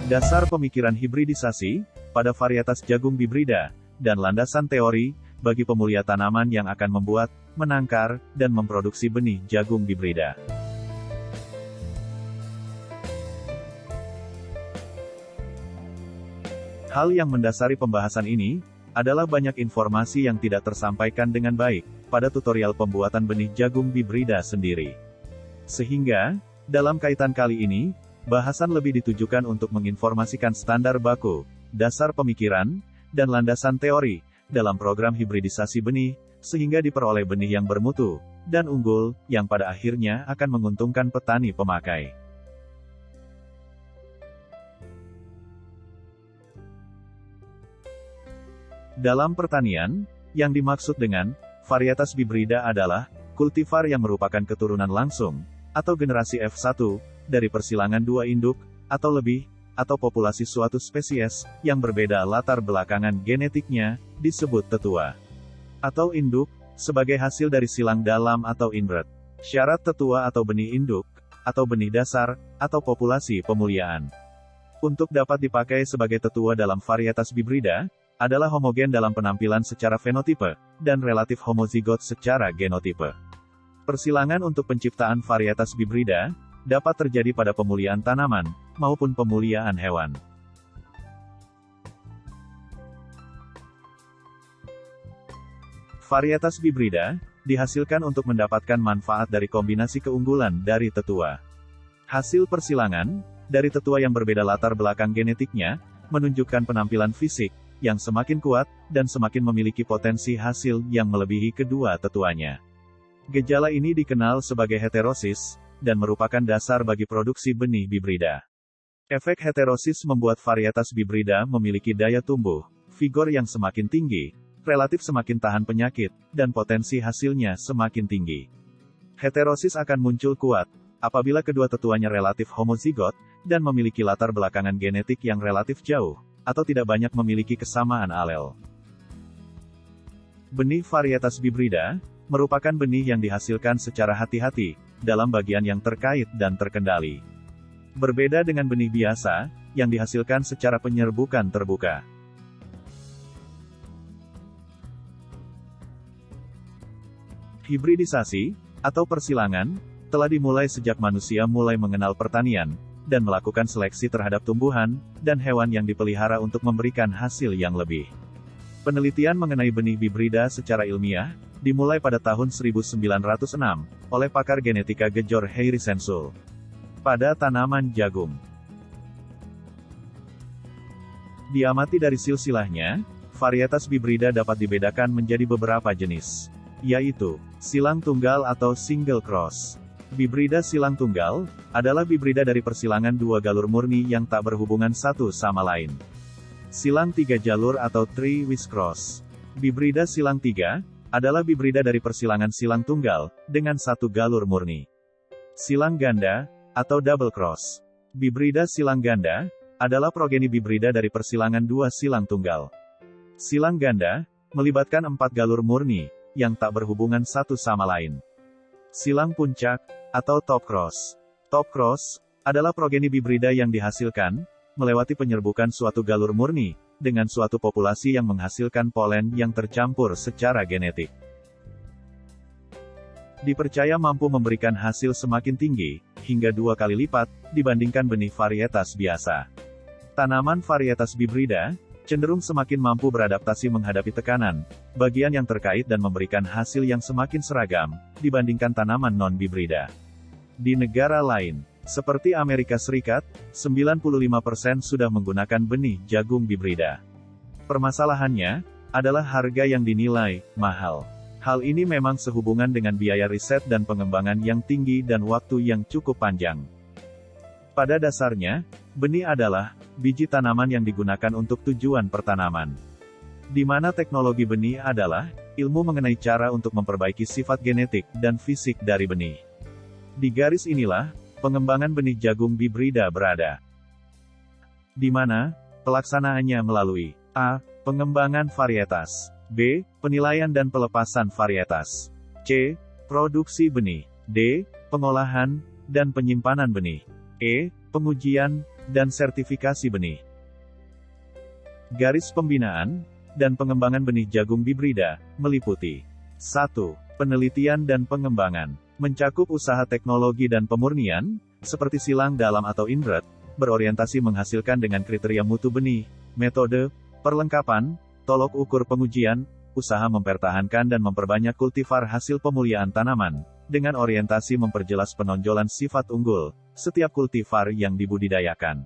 Dasar pemikiran hibridisasi pada varietas jagung hibrida, dan landasan teori bagi pemulia tanaman yang akan membuat, menangkar, dan memproduksi benih jagung hibrida. Hal yang mendasari pembahasan ini adalah banyak informasi yang tidak tersampaikan dengan baik pada tutorial pembuatan benih jagung hibrida sendiri. Sehingga, dalam kaitan kali ini, bahasan lebih ditujukan untuk menginformasikan standar baku, dasar pemikiran, dan landasan teori dalam program hibridisasi benih, sehingga diperoleh benih yang bermutu dan unggul, yang pada akhirnya akan menguntungkan petani pemakai. Dalam pertanian, yang dimaksud dengan varietas hibrida adalah kultivar yang merupakan keturunan langsung, atau generasi F1, dari persilangan dua induk, atau lebih, atau populasi suatu spesies, yang berbeda latar belakangan genetiknya, disebut tetua. Atau induk, sebagai hasil dari silang dalam atau inbred. Syarat tetua atau benih induk, atau benih dasar, atau populasi pemuliaan. Untuk dapat dipakai sebagai tetua dalam varietas hibrida, adalah homogen dalam penampilan secara fenotipe, dan relatif homozigot secara genotipe. Persilangan untuk penciptaan varietas hibrida dapat terjadi pada pemuliaan tanaman, maupun pemuliaan hewan. Varietas hibrida dihasilkan untuk mendapatkan manfaat dari kombinasi keunggulan dari tetua. Hasil persilangan dari tetua yang berbeda latar belakang genetiknya menunjukkan penampilan fisik yang semakin kuat dan semakin memiliki potensi hasil yang melebihi kedua tetuanya. Gejala ini dikenal sebagai heterosis dan merupakan dasar bagi produksi benih hibrida. Efek heterosis membuat varietas hibrida memiliki daya tumbuh, vigor yang semakin tinggi, relatif semakin tahan penyakit, dan potensi hasilnya semakin tinggi. Heterosis akan muncul kuat apabila kedua tetuanya relatif homozigot dan memiliki latar belakangan genetik yang relatif jauh, atau tidak banyak memiliki kesamaan alel. Benih varietas hibrida merupakan benih yang dihasilkan secara hati-hati dalam bagian yang terkait dan terkendali. Berbeda dengan benih biasa yang dihasilkan secara penyerbukan terbuka. Hibridisasi atau persilangan telah dimulai sejak manusia mulai mengenal pertanian dan melakukan seleksi terhadap tumbuhan dan hewan yang dipelihara untuk memberikan hasil yang lebih. Penelitian mengenai benih hibrida secara ilmiah dimulai pada tahun 1906 oleh pakar genetika Gejor Heirisensul pada tanaman jagung. Diamati dari silsilahnya, varietas hibrida dapat dibedakan menjadi beberapa jenis, yaitu silang tunggal atau single cross. Hibrida silang tunggal adalah hibrida dari persilangan dua galur murni yang tak berhubungan satu sama lain. Silang tiga jalur atau three-wish cross. Hibrida silang tiga adalah hibrida dari persilangan silang tunggal dengan satu galur murni. Silang ganda atau double cross. Hibrida silang ganda adalah progeni hibrida dari persilangan dua silang tunggal. Silang ganda melibatkan 4 galur murni yang tak berhubungan satu sama lain. Silang puncak atau top cross. Top cross adalah progeni hibrida yang dihasilkan melewati penyerbukan suatu galur murni dengan suatu populasi yang menghasilkan polen yang tercampur secara genetik. Dipercaya mampu memberikan hasil semakin tinggi, hingga 2 kali lipat, dibandingkan benih varietas biasa. Tanaman varietas hibrida cenderung semakin mampu beradaptasi menghadapi tekanan, bagian yang terkait dan memberikan hasil yang semakin seragam, dibandingkan tanaman non-hibrida. Di negara lain, seperti Amerika Serikat, 95% sudah menggunakan benih jagung hibrida. Permasalahannya adalah harga yang dinilai mahal. Hal ini memang sehubungan dengan biaya riset dan pengembangan yang tinggi dan waktu yang cukup panjang. Pada dasarnya, benih adalah biji tanaman yang digunakan untuk tujuan pertanaman. Di mana teknologi benih adalah ilmu mengenai cara untuk memperbaiki sifat genetik dan fisik dari benih. Di garis inilah pengembangan benih jagung hibrida berada. Di mana pelaksanaannya melalui A. Pengembangan varietas, B. Penilaian dan pelepasan varietas, C. Produksi benih, D. Pengolahan dan penyimpanan benih. Pengujian dan sertifikasi benih. Garis pembinaan dan pengembangan benih jagung bibrida meliputi 1. Penelitian dan pengembangan, mencakup usaha teknologi dan pemurnian, seperti silang dalam atau inbred, berorientasi menghasilkan dengan kriteria mutu benih, metode, perlengkapan, tolok ukur pengujian, usaha mempertahankan dan memperbanyak kultivar hasil pemuliaan tanaman, dengan orientasi memperjelas penonjolan sifat unggul setiap kultivar yang dibudidayakan.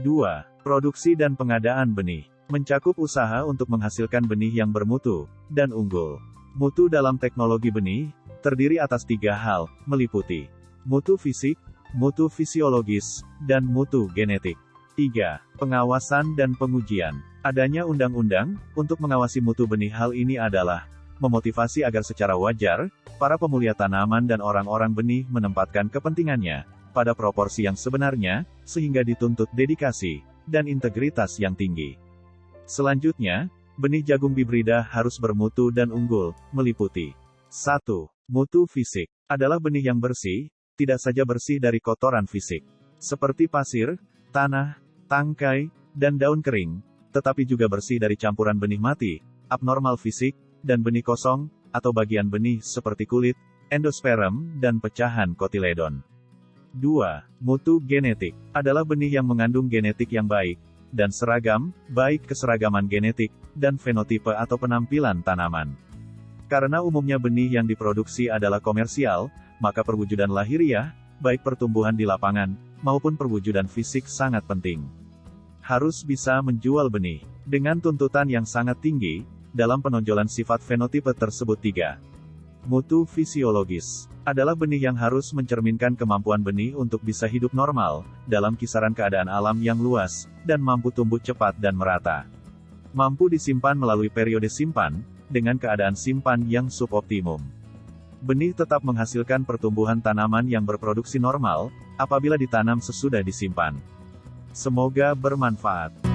2. Produksi dan pengadaan benih, mencakup usaha untuk menghasilkan benih yang bermutu dan unggul. Mutu dalam teknologi benih terdiri atas 3 hal, meliputi mutu fisik, mutu fisiologis, dan mutu genetik. 3. Pengawasan dan pengujian. Adanya undang-undang untuk mengawasi mutu benih. Hal ini adalah memotivasi agar secara wajar para pemulia tanaman dan orang-orang benih menempatkan kepentingannya pada proporsi yang sebenarnya, sehingga dituntut dedikasi dan integritas yang tinggi. Selanjutnya, benih jagung bibrida harus bermutu dan unggul, meliputi 1. Mutu fisik, adalah benih yang bersih, tidak saja bersih dari kotoran fisik, seperti pasir, tanah, tangkai, dan daun kering, tetapi juga bersih dari campuran benih mati, abnormal fisik, dan benih kosong, atau bagian benih seperti kulit, endosperm, dan pecahan kotiledon. 2. Mutu genetik, adalah benih yang mengandung genetik yang baik, dan seragam, baik keseragaman genetik, dan fenotipe atau penampilan tanaman. Karena umumnya benih yang diproduksi adalah komersial, maka perwujudan lahiriah, baik pertumbuhan di lapangan, maupun perwujudan fisik sangat penting. Harus bisa menjual benih, dengan tuntutan yang sangat tinggi, dalam penonjolan sifat fenotipe tersebut. 3. Mutu fisiologis, adalah benih yang harus mencerminkan kemampuan benih untuk bisa hidup normal, dalam kisaran keadaan alam yang luas, dan mampu tumbuh cepat dan merata. Mampu disimpan melalui periode simpan, dengan keadaan simpan yang suboptimum. Benih tetap menghasilkan pertumbuhan tanaman yang berproduksi normal, apabila ditanam sesudah disimpan. Semoga bermanfaat.